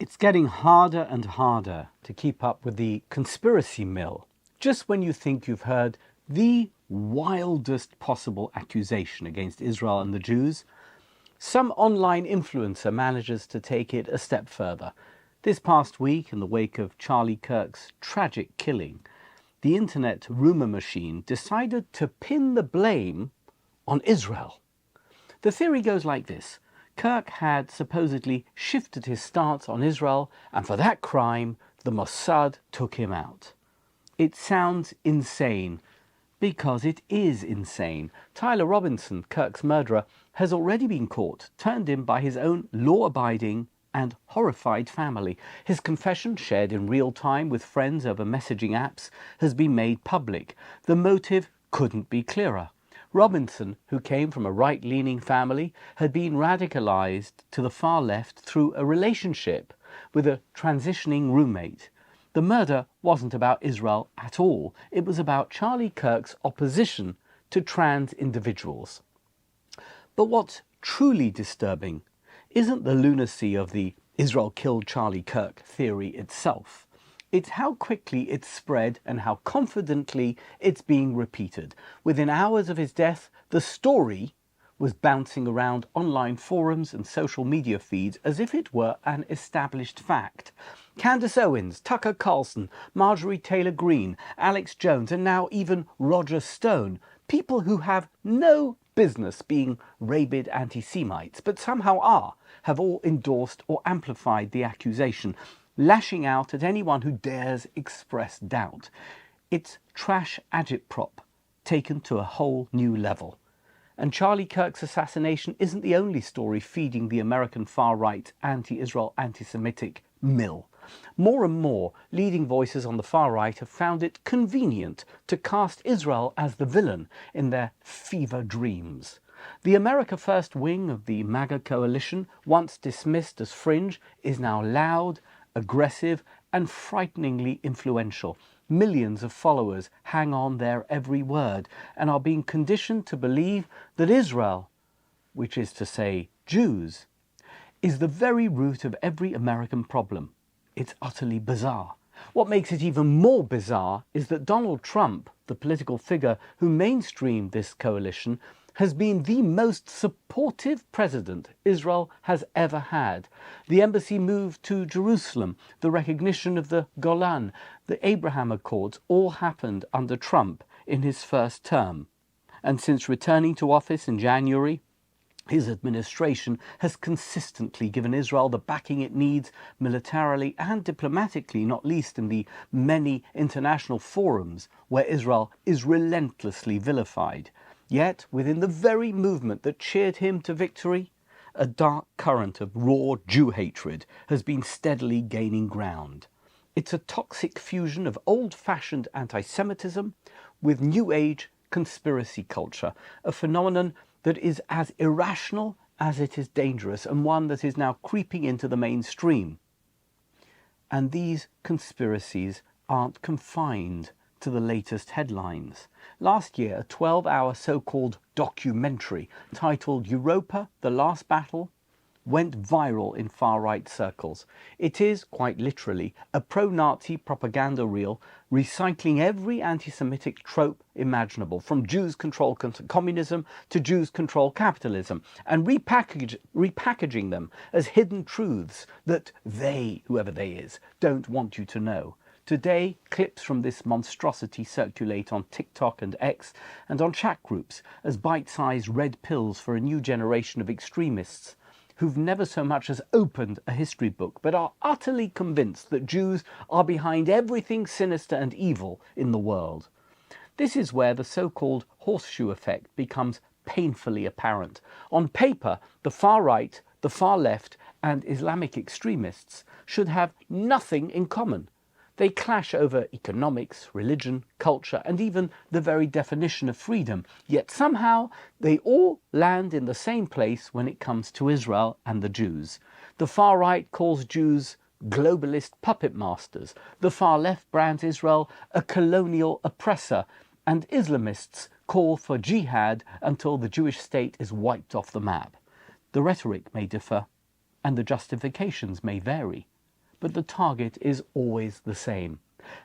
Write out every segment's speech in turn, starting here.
It's getting harder and harder to keep up with the conspiracy mill. Just when you think you've heard the wildest possible accusation against Israel and the Jews, some online influencer manages to take it a step further. This past week, in the wake of Charlie Kirk's tragic killing, the internet rumor machine decided to pin the blame on Israel. The theory goes like this. Kirk had supposedly shifted his stance on Israel, and for that crime, the Mossad took him out. It sounds insane, because it is insane. Tyler Robinson, Kirk's murderer, has already been caught, turned in by his own law-abiding and horrified family. His confession, shared in real time with friends over messaging apps, has been made public. The motive couldn't be clearer. Robinson, who came from a right-leaning family, had been radicalized to the far left through a relationship with a transitioning roommate. The murder wasn't about Israel at all. It was about Charlie Kirk's opposition to trans individuals. But what's truly disturbing isn't the lunacy of the Israel killed Charlie Kirk theory itself. It's how quickly it's spread and how confidently it's being repeated. Within hours of his death, the story was bouncing around online forums and social media feeds as if it were an established fact. Candace Owens, Tucker Carlson, Marjorie Taylor Greene, Alex Jones, and now even Roger Stone, people who have no business being rabid anti-Semites, but somehow are, have all endorsed or amplified the accusation, lashing out at anyone who dares express doubt. It's trash agitprop taken to a whole new level. And Charlie Kirk's assassination isn't the only story feeding the American far-right anti-Israel, anti-Semitic mill. More and more leading voices on the far right have found it convenient to cast Israel as the villain in their fever dreams. The America First wing of the MAGA coalition, once dismissed as fringe, is now loud, aggressive and frighteningly influential. Millions of followers hang on their every word and are being conditioned to believe that Israel, which is to say Jews, is the very root of every American problem. It's utterly bizarre. What makes it even more bizarre is that Donald Trump, the political figure who mainstreamed this coalition, has been the most supportive president Israel has ever had. The embassy move to Jerusalem, the recognition of the Golan, the Abraham Accords all happened under Trump in his first term. And since returning to office in January, his administration has consistently given Israel the backing it needs militarily and diplomatically, not least in the many international forums where Israel is relentlessly vilified. Yet, within the very movement that cheered him to victory, a dark current of raw Jew hatred has been steadily gaining ground. It's a toxic fusion of old-fashioned antisemitism with New Age conspiracy culture, a phenomenon that is as irrational as it is dangerous, and one that is now creeping into the mainstream. And these conspiracies aren't confined to the latest headlines. Last year, a 12-hour so-called documentary titled Europa, The Last Battle went viral in far-right circles. It is, quite literally, a pro-Nazi propaganda reel recycling every anti-Semitic trope imaginable, from Jews control communism to Jews control capitalism, and repackaging them as hidden truths that they, whoever they is, don't want you to know. Today, clips from this monstrosity circulate on TikTok and X and on chat groups as bite-sized red pills for a new generation of extremists who've never so much as opened a history book but are utterly convinced that Jews are behind everything sinister and evil in the world. This is where the so-called horseshoe effect becomes painfully apparent. On paper, the far right, the far left and Islamic extremists should have nothing in common. They clash over economics, religion, culture, and even the very definition of freedom. Yet somehow they all land in the same place when it comes to Israel and the Jews. The far right calls Jews globalist puppet masters. The far left brands Israel a colonial oppressor. And Islamists call for jihad until the Jewish state is wiped off the map. The rhetoric may differ, and the justifications may vary. but the target is always the same.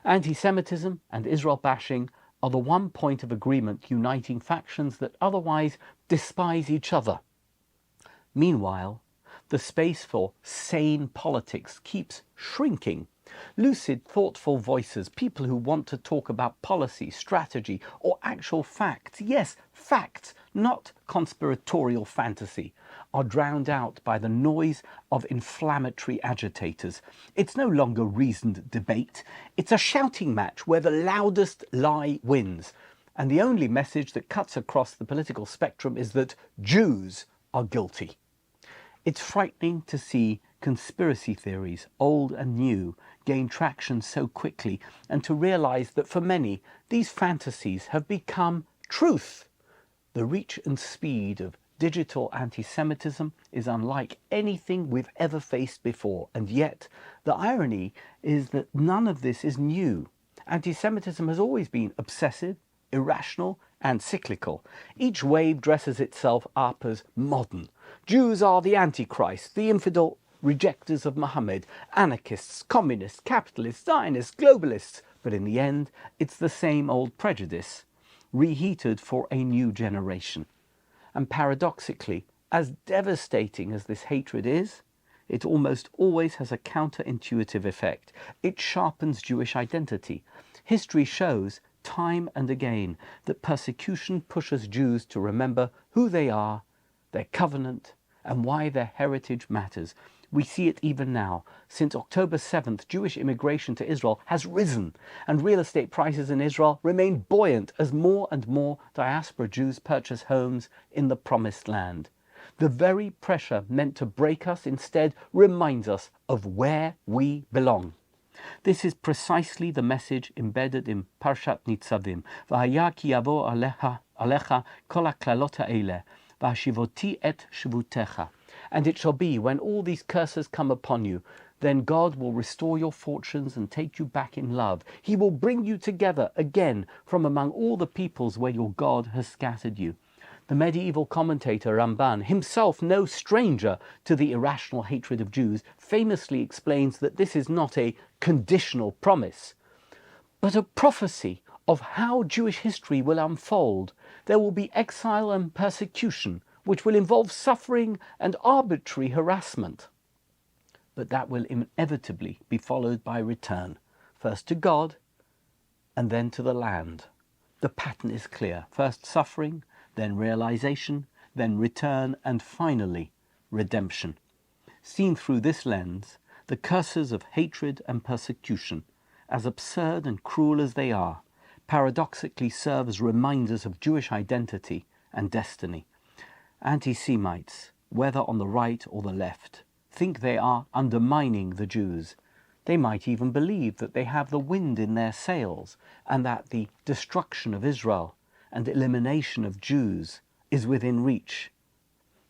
Anti-Semitism and Israel bashing are the one point of agreement uniting factions that otherwise despise each other. Meanwhile, the space for sane politics keeps shrinking. Lucid, thoughtful voices, people who want to talk about policy, strategy, or actual facts, yes, facts, not conspiratorial fantasy, are drowned out by the noise of inflammatory agitators. It's no longer reasoned debate. It's a shouting match where the loudest lie wins. And the only message that cuts across the political spectrum is that Jews are guilty. It's frightening to see conspiracy theories, old and new, gain traction so quickly, and to realize that for many, these fantasies have become truth. The reach and speed of digital anti-Semitism is unlike anything we've ever faced before, and yet the irony is that none of this is new. Anti-Semitism has always been obsessive, irrational, and cyclical. Each wave dresses itself up as modern. Jews are the Antichrist, the infidel rejectors of Muhammad, anarchists, communists, capitalists, Zionists, globalists. But in the end, it's the same old prejudice, reheated for a new generation. And paradoxically, as devastating as this hatred is, it almost always has a counterintuitive effect. It sharpens Jewish identity. History shows time and again that persecution pushes Jews to remember who they are, their covenant, and why their heritage matters. We see it even now. Since October 7th, Jewish immigration to Israel has risen, and real estate prices in Israel remain buoyant as more and more diaspora Jews purchase homes in the Promised Land. The very pressure meant to break us instead reminds us of where we belong. This is precisely the message embedded in Parshat Nitzavim. V'haya ki yavo alecha kol haklalot ha'eleh, v'hashivoti et shvutecha. And it shall be, when all these curses come upon you, then God will restore your fortunes and take you back in love. He will bring you together again from among all the peoples where your God has scattered you. The medieval commentator Ramban, himself no stranger to the irrational hatred of Jews, famously explains that this is not a conditional promise, but a prophecy of how Jewish history will unfold. There will be exile and persecution, which will involve suffering and arbitrary harassment. But that will inevitably be followed by return, first to God and then to the land. The pattern is clear. First suffering, then realization, then return, and finally redemption. Seen through this lens, the curses of hatred and persecution, as absurd and cruel as they are, paradoxically serve as reminders of Jewish identity and destiny. Anti-Semites, whether on the right or the left, think they are undermining the Jews. They might even believe that they have the wind in their sails and that the destruction of Israel and elimination of Jews is within reach.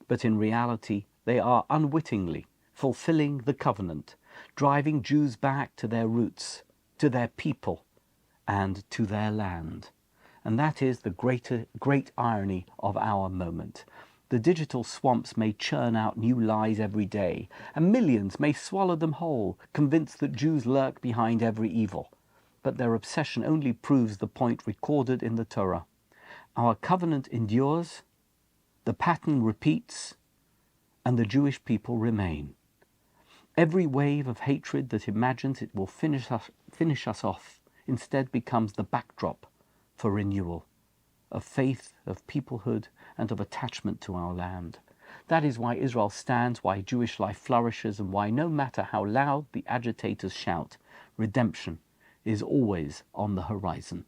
But in reality, they are unwittingly fulfilling the covenant, driving Jews back to their roots, to their people, and to their land. And that is the great irony of our moment. The digital swamps may churn out new lies every day, and millions may swallow them whole, convinced that Jews lurk behind every evil. But their obsession only proves the point recorded in the Torah. Our covenant endures, the pattern repeats, and the Jewish people remain. Every wave of hatred that imagines it will finish us off instead becomes the backdrop for renewal, of faith, of peoplehood, and of attachment to our land. That is why Israel stands, why Jewish life flourishes, and why no matter how loud the agitators shout, redemption is always on the horizon.